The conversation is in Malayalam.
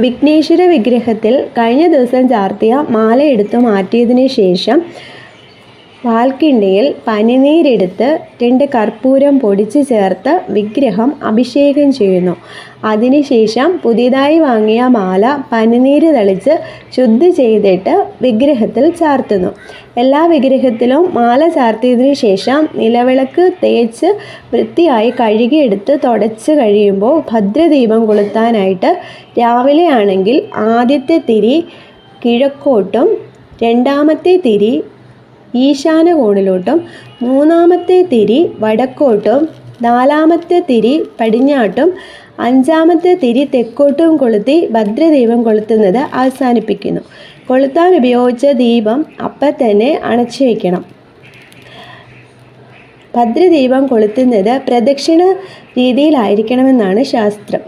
വിഘ്നേശ്വര വിഗ്രഹത്തിൽ കഴിഞ്ഞ ദിവസം ചാർത്തിയ മാല എടുത്തു മാറ്റിയതിന് ശേഷം പാൽക്കിണ്ടിയിൽ പനിനീരെടുത്ത് 2 കർപ്പൂരം പൊടിച്ച് ചേർത്ത് വിഗ്രഹം അഭിഷേകം ചെയ്യുന്നു. അതിനുശേഷം പുതിയതായി വാങ്ങിയ മാല പനിനീര് തളിച്ച് ശുദ്ധി ചെയ്തിട്ട് വിഗ്രഹത്തിൽ ചാർത്തുന്നു. എല്ലാ വിഗ്രഹത്തിലും മാല ചാർത്തിയതിനു ശേഷം നിലവിളക്ക് തേച്ച് വൃത്തിയായി കഴുകിയെടുത്ത് തുടച്ച് കഴിയുമ്പോൾ ഭദ്രദീപം കൊളുത്താനായിട്ട് രാവിലെ ആണെങ്കിൽ ആദ്യത്തെ തിരി കിഴക്കോട്ടും രണ്ടാമത്തെ തിരി ഈശാന കോണിലോട്ടും മൂന്നാമത്തെ തിരി വടക്കോട്ടും നാലാമത്തെ തിരി പടിഞ്ഞാട്ടും അഞ്ചാമത്തെ തിരി തെക്കോട്ടും കൊളുത്തി ഭദ്രദീപം കൊളുത്തുന്നത് അവസാനിപ്പിക്കുന്നു. കൊളുത്താൻ ഉപയോഗിച്ച ദീപം അപ്പം തന്നെ അണച്ചു വയ്ക്കണം. ഭദ്രദീപം കൊളുത്തുന്നത് പ്രദക്ഷിണ രീതിയിലായിരിക്കണമെന്നാണ് ശാസ്ത്രം.